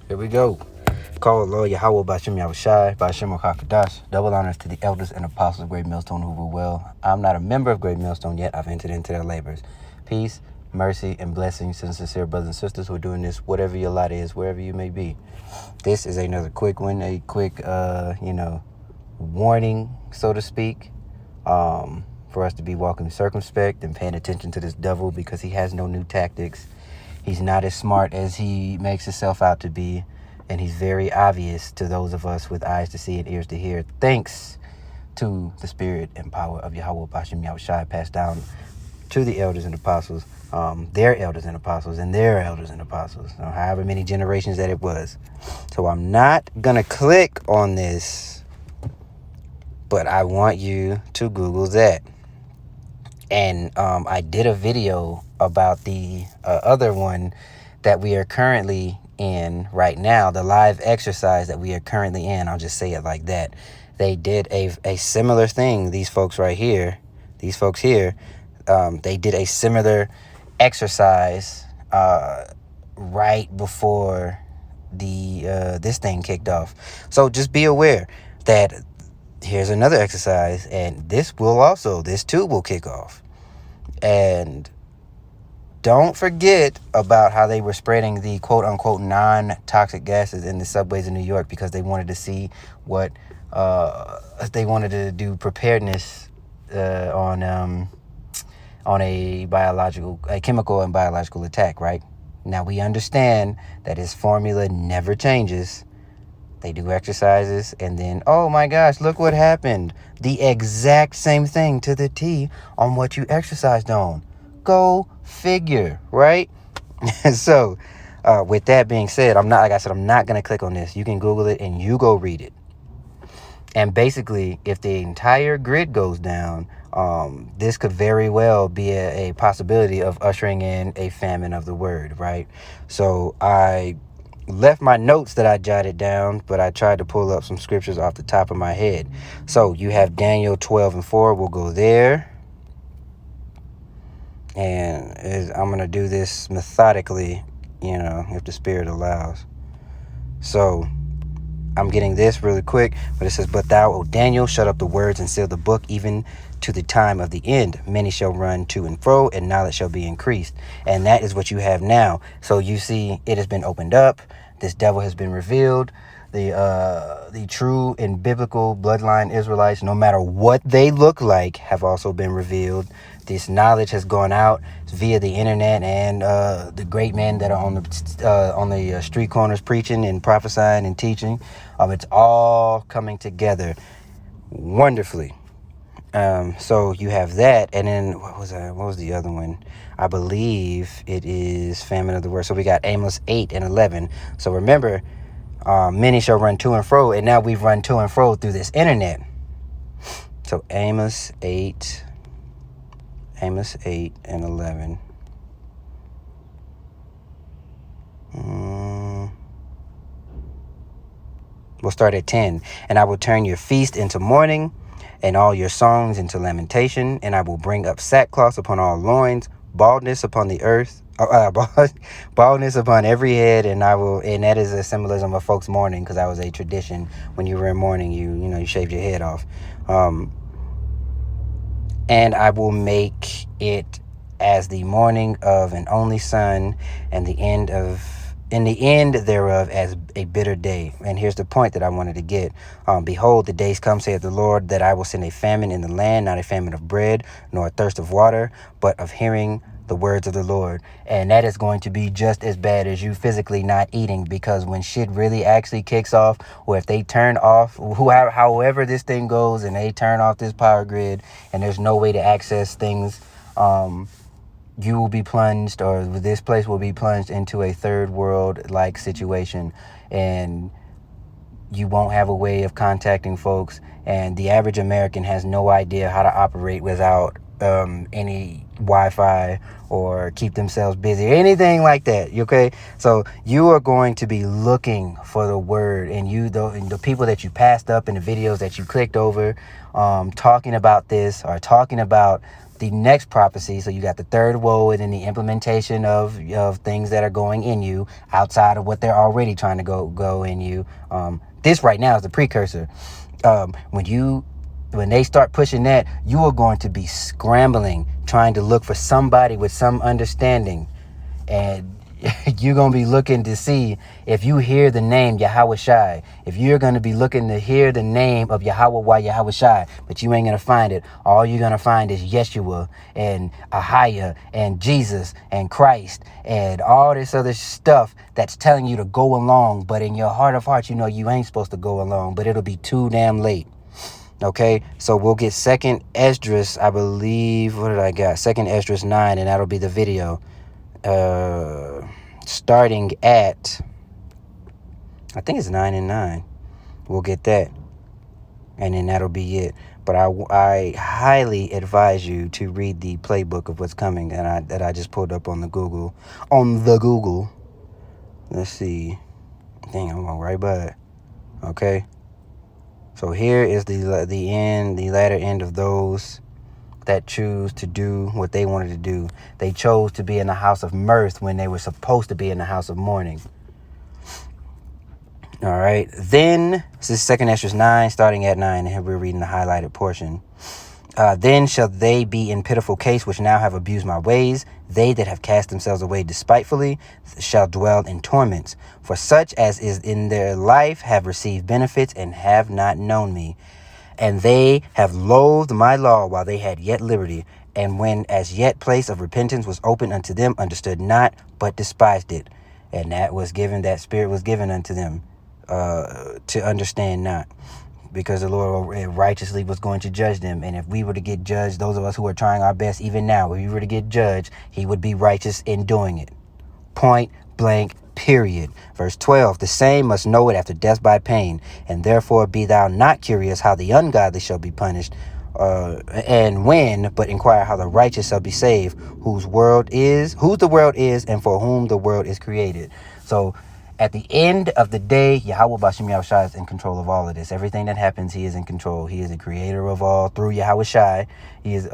Here we go. Call Lord Yahweh Bashem Yahushai, Bashem Hakadash. Double honors to the elders and apostles of Great Millstone who rule well. I'm not a member of Great Millstone yet. I've entered into their labors. Peace, mercy, and blessings to the sincere brothers and sisters who are doing this, whatever your lot is, wherever you may be. This is another quick one, a quick, warning, so to speak, for us to be walking circumspect and paying attention to this devil because he has no new tactics. He's not as smart as he makes himself out to be, and he's very obvious to those of us with eyes to see and ears to hear, thanks to the spirit and power of Yahweh Bashem Yahushai passed down to the elders and apostles, their elders and apostles, and their elders and apostles, however many generations that it was. So I'm not going to click on this, but I want you to Google that. And I did a video about the other one that we are currently in right now, the live exercise that we are currently in. I'll just say it like that. They did a similar thing. These folks right here, these folks here, they did a similar exercise right before the this thing kicked off. So just be aware that here's another exercise, and this too will kick off. And don't forget about how they were spreading the quote-unquote non-toxic gases in the subways in New York because they wanted to see what they wanted to do preparedness on a chemical and biological attack, right? Now, we understand that his formula never changes. They do exercises, and then, oh my gosh, look what happened. The exact same thing to the T on what you exercised on. Go figure, right? So, with that being said, I'm not going to click on this. You can Google it and you go read it. And basically, if the entire grid goes down, this could very well be a possibility of ushering in a famine of the word, right? So I left my notes that I jotted down, but I tried to pull up some scriptures off the top of my head. So you have Daniel 12:4. We'll go there. And I'm going to do this methodically, if the Spirit allows. So I'm getting this really quick, but it says, "But thou, O Daniel, shut up the words and seal the book, even to the time of the end. Many shall run to and fro, and knowledge shall be increased." And that is what you have now. So you see, it has been opened up. This devil has been revealed. The true and biblical bloodline Israelites, no matter what they look like, have also been revealed. This knowledge has gone out via the internet and the great men that are on the street corners preaching and prophesying and teaching. It's all coming together wonderfully. So you have that, and then what was the other one? I believe it is famine of the word. So we got Amos 8:11. So remember, many shall run to and fro, and now we've run to and fro through this internet. So Amos 8:11. We'll start at 10. "And I will turn your feast into mourning, and all your songs into lamentation, and I will bring up sackcloth upon all loins, baldness upon the earth, baldness upon every head, and that is a symbolism of folks mourning, because that was a tradition. When you were in mourning, you shaved your head off. And I will make it as the mourning of an only son, and in the end thereof as a bitter day." And here's the point that I wanted to get. "Behold, the days come, saith the Lord, that I will send a famine in the land, not a famine of bread, nor a thirst of water, but of hearing the words of the Lord." And that is going to be just as bad as you physically not eating, because when shit really actually kicks off, or if they turn off, however this thing goes, and they turn off this power grid, and there's no way to access things, you will be plunged, or this place will be plunged into a third world like situation, and you won't have a way of contacting folks, and the average American has no idea how to operate without any Wi-Fi or keep themselves busy or anything like that. Okay, so you are going to be looking for the word, and the people that you passed up in the videos that you clicked over, talking about this or talking about the next prophecy. So you got the third woe and then the implementation of things that are going in you outside of what they're already trying to go in you. This right now is the precursor. When they start pushing that, you are going to be scrambling, trying to look for somebody with some understanding. And you're going to be looking to see if you hear the name Yahweh Shai. If you're going to be looking to hear the name of Yahweh Shai, but you ain't going to find it. All you're going to find is Yeshua and Ahia and Jesus and Christ and all this other stuff that's telling you to go along. But in your heart of hearts, you know you ain't supposed to go along, but it'll be too damn late. Okay, so we'll get 2nd Esdras, I believe. What did I got? 2nd Esdras 9, and that'll be the video. Starting at, I think it's 9 and 9. We'll get that, and then that'll be it. But I highly advise you to read the playbook of what's coming that I just pulled up on the Google. Let's see. Dang, I'm going right by it. Okay. So here is the latter end of those that choose to do what they wanted to do. They chose to be in the house of mirth when they were supposed to be in the house of mourning. All right. Then, this is 2nd Esdras 9, starting at 9. And here we're reading the highlighted portion. Then shall they be in pitiful case, which now have abused my ways. They that have cast themselves away despitefully shall dwell in torments. For such as is in their life have received benefits and have not known me. And they have loathed my law while they had yet liberty. And when as yet place of repentance was open unto them, understood not, but despised it. And that spirit was given unto them to understand not. Because the Lord righteously was going to judge them. And if we were to get judged, those of us who are trying our best, even now, if we were to get judged, he would be righteous in doing it. Point blank, period. Verse 12, the same must know it after death by pain. And therefore be thou not curious how the ungodly shall be punished, and when, but inquire how the righteous shall be saved, whose the world is, and for whom the world is created. So, at the end of the day, Yahweh Bashem Yahweh Shai is in control of all of this. Everything that happens, he is in control. He is the creator of all through Yahweh Shai. Giving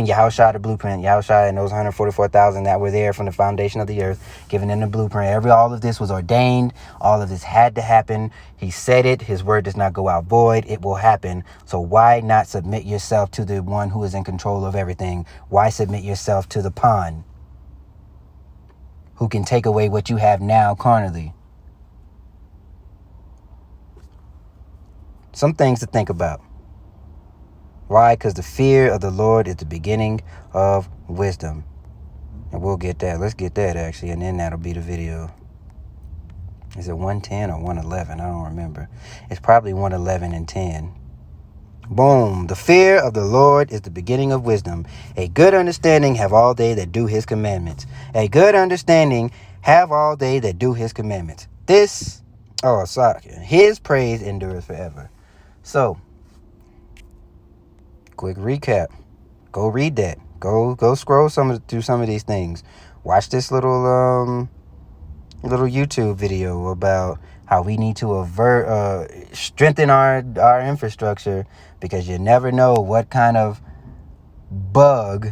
Yahweh Shai the blueprint. Yahweh Shai and those 144,000 that were there from the foundation of the earth, giving them the blueprint. All of this was ordained. All of this had to happen. He said it. His word does not go out void. It will happen. So why not submit yourself to the one who is in control of everything? Why submit yourself to the pawn who can take away what you have now carnally? Some things to think about. Why? Because the fear of the Lord is the beginning of wisdom. And we'll get that. Let's get that, actually. And then that'll be the video. Is it 110 or 111? I don't remember. It's probably 111 and 10. Boom. The fear of the Lord is the beginning of wisdom. A good understanding have all they that do his commandments. A good understanding have all they that do his commandments. His praise endures forever. So, quick recap. Go read that. Go scroll through some of these things. Watch this little YouTube video about how we need to strengthen our infrastructure, because you never know what kind of bug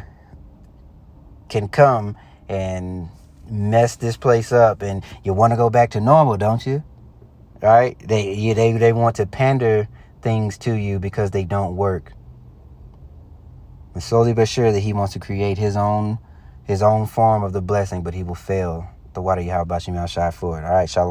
can come and mess this place up, and you want to go back to normal, don't you? All right? They want to pander things to you because they don't work. And slowly but surely, he wants to create his own form of the blessing, but he will fail. The water Yahweh Bashem Yahweh Shai for it. All right, shalom.